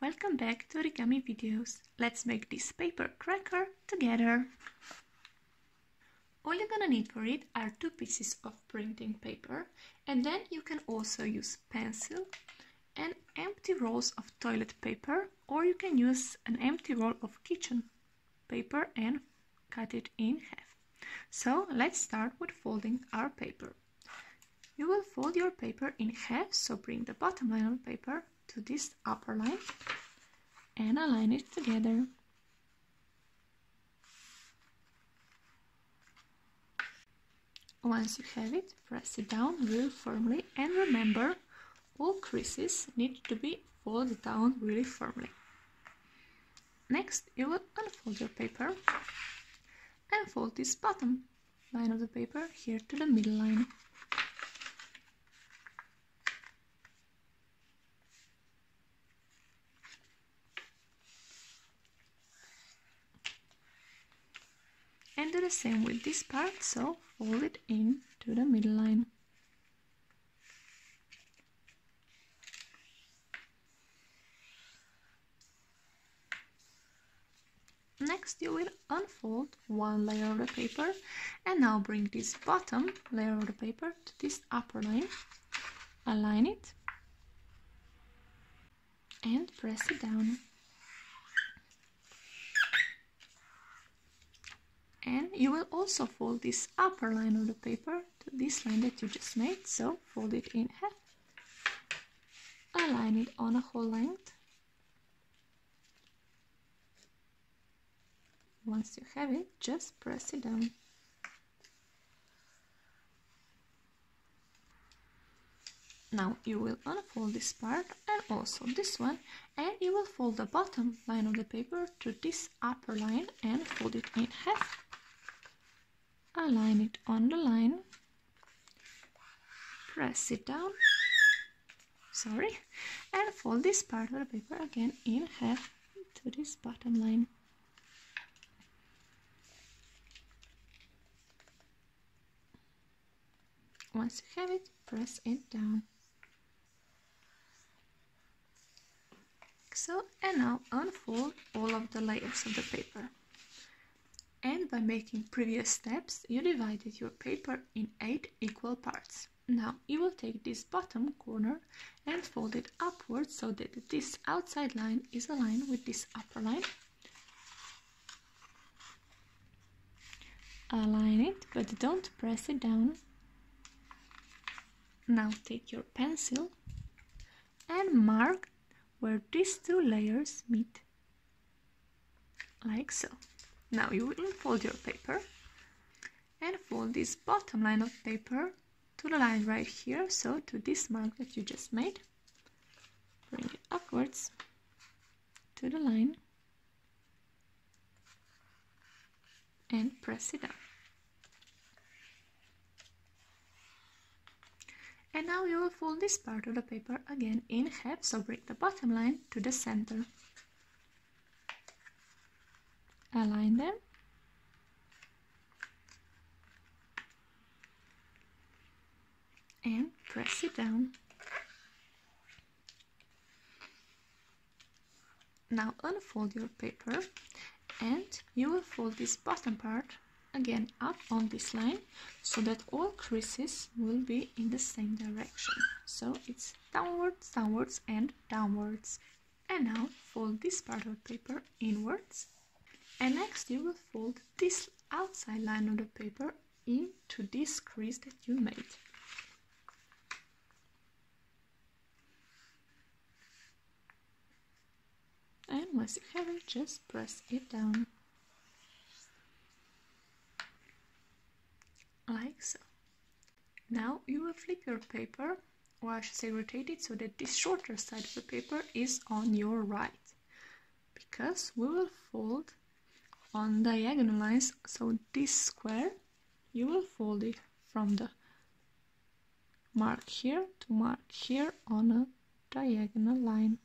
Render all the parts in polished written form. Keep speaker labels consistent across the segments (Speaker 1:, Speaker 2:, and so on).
Speaker 1: Welcome back to Origami videos. Let's make this paper cracker together. All you're gonna need for it are 2 pieces of printing paper, and then you can also use pencil and empty rolls of toilet paper, or you can use an empty roll of kitchen paper and cut it in half. So let's start with folding our paper. You will fold your paper in half, so bring the bottom line of the paper to this upper line and align it together. Once you have it, press it down really firmly, and remember, all creases need to be folded down really firmly. Next, you will unfold your paper and fold this bottom line of the paper here to the middle line. And do the same with this part, so fold it in to the middle line. Next, you will unfold one layer of the paper, and now bring this bottom layer of the paper to this upper line, align it, and press it down. And you will also fold this upper line of the paper to this line that you just made, so fold it in half, align it on a whole length. Once you have it, just press it down. Now you will unfold this part and also this one, and you will fold the bottom line of the paper to this upper line and fold it in half. Align it on the line, press it down, and fold this part of the paper again in half to this bottom line. Once you have it, press it down. So, and now unfold all of the layers of the paper. And by making previous steps, you divided your paper in 8 equal parts. Now you will take this bottom corner and fold it upwards so that this outside line is aligned with this upper line. Align it, but don't press it down. Now take your pencil and mark where these 2 layers meet, like so. Now you will unfold your paper and fold this bottom line of paper to the line right here, so to this mark that you just made. Bring it upwards to the line and press it down. And now you will fold this part of the paper again in half, so bring the bottom line to the center. Align them. And press it down. Now unfold your paper and you will fold this bottom part again up on this line so that all creases will be in the same direction. So it's downwards, downwards and downwards. And now fold this part of the paper inwards. And next you will fold this outside line of the paper into this crease that you made. And once you have it, just press it down. Like so. Now you will flip your paper, or I should say rotate it, so that this shorter side of the paper is on your right. Because we will fold on diagonal lines, so this square, you will fold it from the mark here to mark here on a diagonal line.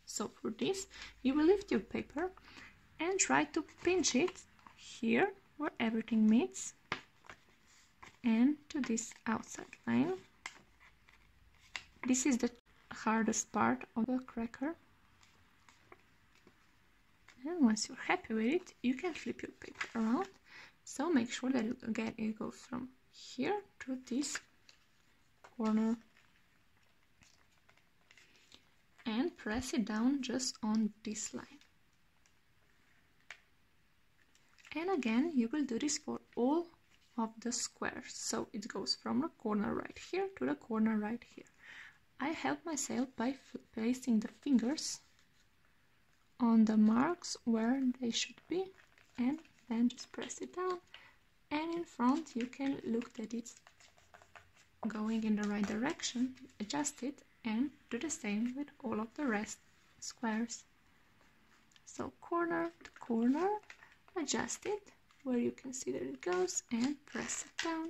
Speaker 1: So for this, you will lift your paper and try to pinch it here where everything meets and to this outside line. This is the hardest part of the cracker. And once you're happy with it, you can flip your paper around. So make sure that again it goes from here to this corner. And press it down just on this line. And again, you will do this for all of the squares. So it goes from the corner right here to the corner right here. I help myself by placing the fingers on the marks where they should be, and then just press it down. And in front you can look that it's going in the right direction, adjust it, and do the same with all of the rest squares. So corner to corner, adjust it where you can see that it goes, and press it down.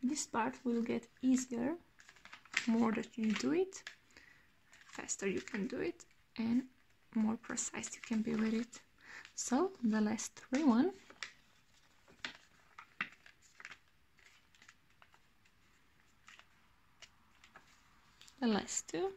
Speaker 1: This part will get easier more that you do it, faster you can do it, and more precise you can be with it. So the last one. The last two.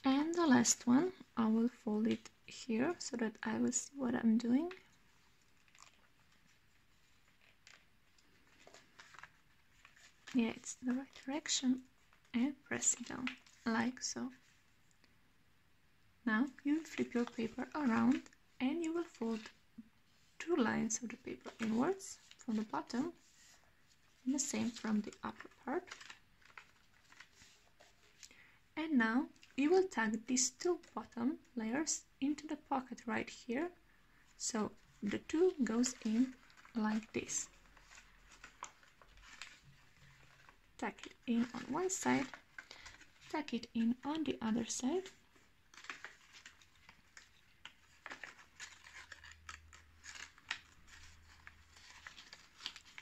Speaker 1: And the last one, I will fold it here so that I will see what I'm doing. Yeah, it's the right direction, and press it down like so. Now you flip your paper around and you will fold two lines of the paper inwards from the bottom and the same from the upper part. And now you will tag these two bottom layers into the pocket right here, so the two goes in like this. Tack it in on one side, tack it in on the other side.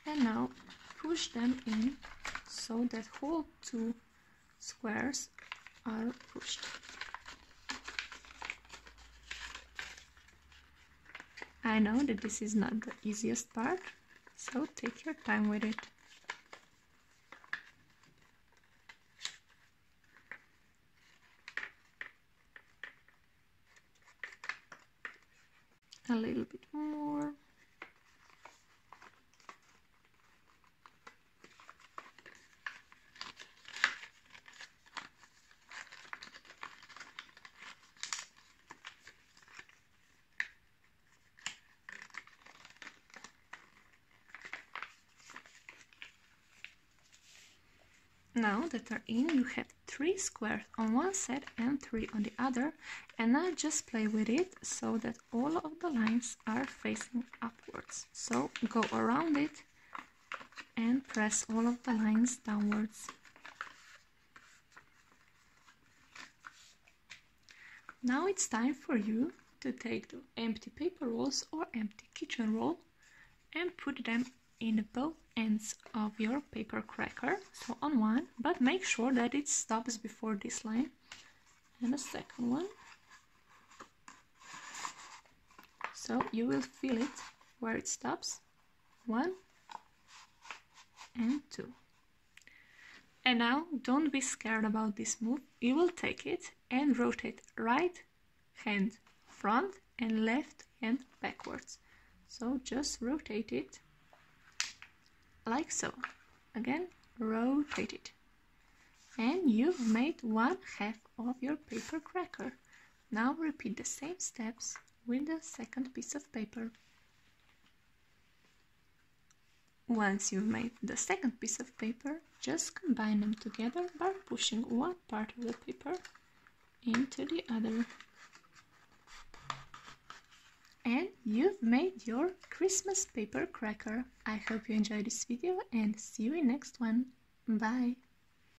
Speaker 1: And now push them in so that whole two squares are pushed. I know that this is not the easiest part, so take your time with it. A little bit more. Now that are in, you have 3 squares on one side and 3 on the other, and now just play with it so that all of the lines are facing upwards. So go around it and press all of the lines downwards. Now it's time for you to take the empty paper rolls or empty kitchen roll and put them in both ends of your paper cracker, so on one, but make sure that it stops before this line, and the second one, so you will feel it where it stops, 1 and 2. And now don't be scared about this move, you will take it and rotate right hand front and left hand backwards, so just rotate it like so. Again, rotate it. And you've made 1/2 of your paper cracker. Now repeat the same steps with the second piece of paper. Once you've made the second piece of paper, just combine them together by pushing one part of the paper into the other. And you've made your Christmas paper cracker. I hope you enjoyed this video and see you in next one. Bye!